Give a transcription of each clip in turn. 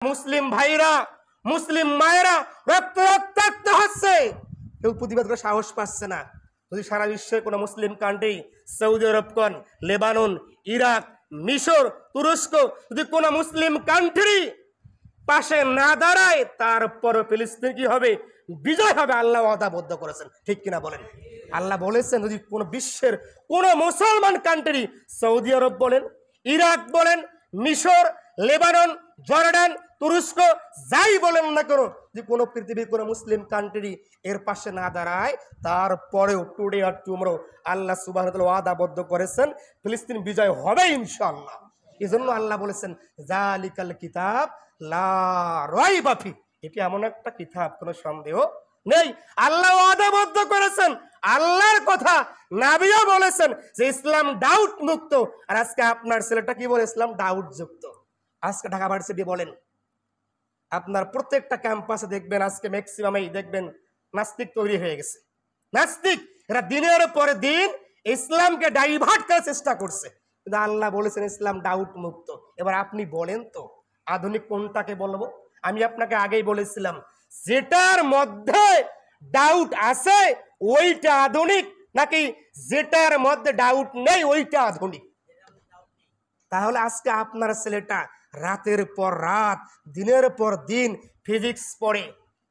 মুসলিম ভাইরা মুসলিম মায়েরা রক্ত রক্তাক্ত হচ্ছে, কেউ প্রতিবাদ করে সাহস পাচ্ছে না। যদি সারা বিশ্বের কোনো মুসলিম কান্ট্রি, সৌদি আরব কোন, লেবানন, ইরাক, মিশর, তুরস্ক, যদি কোনো মুসলিম কান্ট্রি পাশে না দাঁড়ায়, তারপর ফিলিস্তিন কি হবে? বিজয় হবে। আল্লাহ ওয়াদাবদ্ধ করেছেন, ঠিক কিনা বলেন? আল্লাহ বলেছেন যদি কোনো বিশ্বের কোন মুসলমান কান্ট্রি, সৌদি আরব বলেন, ইরাক বলেন, মিশর, লেবানন, জর্ডান, তুরস্ক, যাই বলেন না কেন, যে কোনো পৃথিবীর কোনো মুসলিম কান্ট্রি এর পাশে না দাঁড়ায়, তারপরেও টুডে আর টুমরো আল্লাহ সুবহানাহু ওয়া তাআলা ওয়াদাবদ্ধ করেছেন ফিলিস্তিন বিজয় হবে ইনশাআল্লাহ। এজন্য আল্লাহ বলেছেন জালিকাল কিতাব লা রাইবা ফি, এটি এমন একটা কিতাব কোনো সন্দেহ নেই। আল্লাহ ওয়াদাবদ্ধ করেছেন, আল্লাহর কথা নবীও বলেছেন যে ইসলাম ডাউট মুক্ত। আর আজকে আপনার ছেলেটা কি বলে? ইসলাম ডাউট যুক্ত। আজকে ঢাকা ভার্সিটি বলেন, আপনার প্রত্যেকটা ক্যাম্পাসে দেখবেন আজকে ম্যাক্সিমামই দেখবেন নাস্তিক তৈরি হয়ে গেছে। নাস্তিক এরা দিনের পরে দিন ইসলামকে ডাইভার্ট করার চেষ্টা করছে, কিন্তু আল্লাহ বলেছেন ইসলাম ডাউট মুক্ত। এবার আপনি বলেন তো আধুনিক কোনটাকে বলবো? আমি আপনাকে আগেই বলেছিলাম যেটার মধ্যে ডাউট আছে ওইটা আধুনিক, নাকি যেটার মধ্যে ডাউট নেই ওইটা আধুনিক? তাহলে আজকে আপনার ছেলেটা রাতের পর রাত, দিনের পর দিন ফিজিক্স পড়ে,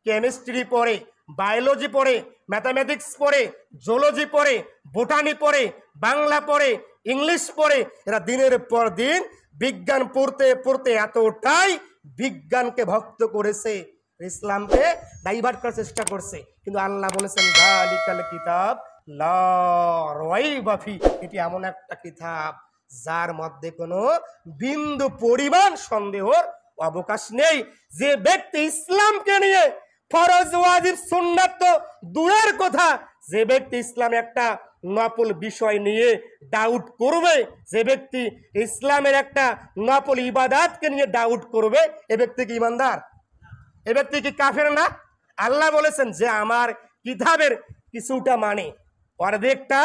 কেমিস্ট্রি পড়ে, বায়োলজি পড়ে, ম্যাথামেটিক্স পড়ে, জুলজি পড়ে, বোটানি পড়ে, বাংলা পড়ে, ইংলিশ পড়ে, এরা দিনের পর দিন বিজ্ঞান পড়তে পড়তে এতটাই বিজ্ঞানকে ভক্ত করেছে, ইসলামকে ডাইভার্ট করার চেষ্টা করছে। কিন্তু আল্লাহ বলেছেন যালিকাল কিতাব লা রাইবা ফি, এটি এমন একটা কিতাব যার মধ্যে কোনো বিন্দু পরিমাণ সন্দেহর অবকাশ নেই। যে ব্যক্তি ইসলামকে নিয়ে ফরজ ওয়াজিব সুন্নাত তো দূরের কথা, যে ব্যক্তি ইসলামে একটা নফল বিষয় নিয়ে ডাউট করবে, যে ব্যক্তি ইসলামের একটা নফল ইবাদতকে নিয়ে ডাউট করবে, এ ব্যক্তি কি ইমানদার? এ ব্যক্তি কি কাফের না? আল্লাহ বলেছেন যে আমার কিতাবের কিছুটা মানে, অর্ধেকটা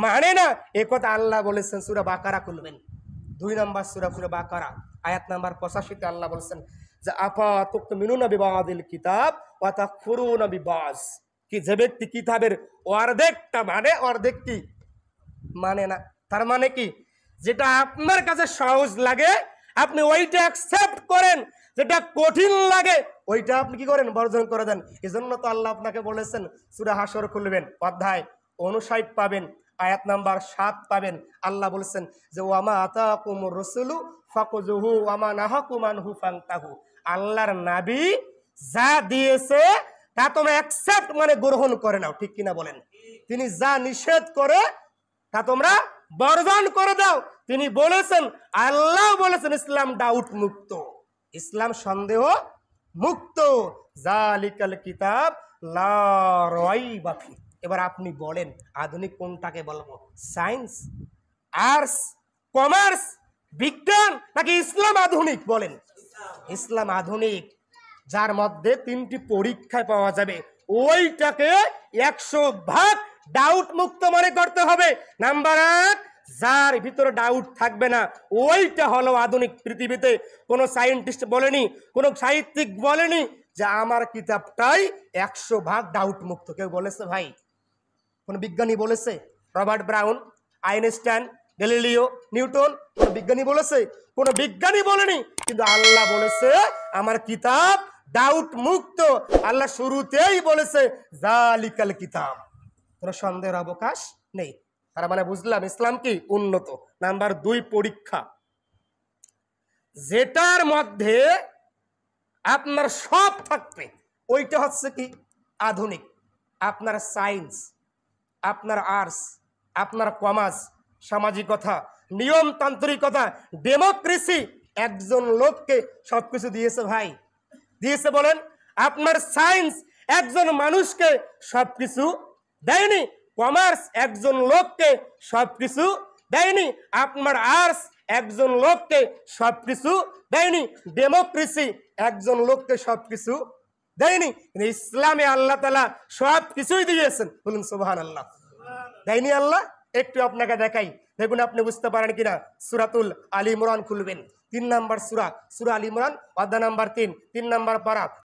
মানে না, এ কথা আল্লাহ বলেছেন। সূরা বাকারা খুলবেন, 2 নম্বর সূরা বাকারা আয়াত নাম্বার 85 আল্লাহ বলেছেন যে আফা তুমিনুনা বিবাদিল কিতাব ওয়া তাকফুরুনা বিবাস, কি যে ব্যক্তি কিতাবের অর্ধেকটা মানে অর্ধেক কি মানে না। তার মানে কি যেটা আপনার কাছে সহজ লাগে আপনি ওইটা অ্যাকসেপ্ট করেন, যেটা কঠিন লাগে ওইটা আপনি কি করেন? বর্জন করে দেন। এজন্য তো আল্লাহ আপনাকে বলেছেন সূরা হাসর খুলবেন, অধ্যায় 59 পাবেন, আয়াত নাম্বার 7 পাবেন। আল্লাহ বলেছেন যে ওয়ামা আতাকুমুর রাসূলু ফাকুযুহু ওয়ামা নাহাকুম আনহু ফান্তাহু, আল্লাহর নবী যা দিয়েছে তা তোমরা অ্যাকসেপ্ট মানে গ্রহণ করে নাও, ঠিক কিনা বলেন? তিনি যা নিষেধ করে তা তোমরা বর্জন করে দাও। তিনি বলেছেন, আল্লাহ বলেছেন ইসলাম ডাউট মুক্ত, ইসলাম সন্দেহ মুক্ত। জালিকাল কিতাব লা রাইবা ফি। এবার আপনি বলেন আধুনিক কোনটাকে বলবো? সায়েন্স, আর্টস, কমার্স, বিজ্ঞান, নাকি ইসলাম আধুনিক? বলেন। ইসলাম আধুনিক, যার মধ্যে 3টি পরীক্ষায় পাওয়া যাবে, ওইটাকে 100% ডাউট মুক্ত মনে করতে হবে। নাম্বার 1, যার ভিতরে ডাউট থাকবে না ওইটা হলো আধুনিক। পৃথিবীতে কোনো সায়েন্টিস্ট বলেনি, কোনো সাহিত্যিক বলেনি যে আমার কিতাবটাই 100% ডাউট মুক্ত। কেউ বলেছে ভাই? কোন বিজ্ঞানী বলেছে? Robert brown, Einstein, Galileo, Newton, কোন বিজ্ঞানী বলেছে? কোন বিজ্ঞানী বলেনি। কিন্তু আল্লাহ বলেছে আমার কিতাব ডাউট মুক্ত। আল্লাহ শুরুতেই বলেছে জালিকাল কিতাব, কোনো সন্দেহের অবকাশ নেই। তার মানে বুঝলাম ইসলাম কি উন্নত। নাম্বার 2 পরীক্ষা, যেটার মধ্যে আপনার সব থাকবে ওইটা হচ্ছে কি আধুনিক। আপনার সায়েন্স, আপনার আর্টস, আপনার কমার্স, সামাজিকতা, নিয়মতান্ত্রিকতা, ডেমোক্রেসি, একজন লোককে সবকিছু দিয়েছে ভাই, দিয়েছে বলেন? আপনার সায়েন্স একজন মানুষকে সবকিছু দেয়নি, কমার্স একজন লোককে সবকিছু দেয়নি, আপনার আর্টস একজন লোককে সবকিছু দেয়নি, ডেমোক্রেসি একজন লোককে সবকিছু দেয়নি। ইসলামে আল্লাহ তাআলা সবকিছুই দিয়েছেন, বলুন সুবহানাল্লাহ। দেয়নি আল্লাহ? একটু আপনাকে দেখাই, দেখুন আপনি বুঝতে পারেন কিনা। সূরাতুল আলী ইমরান খুলবেন, 3 নাম্বার সূরা সূরা আল ইমরান অধ্যায় নাম্বার 3 3 নাম্বার পারা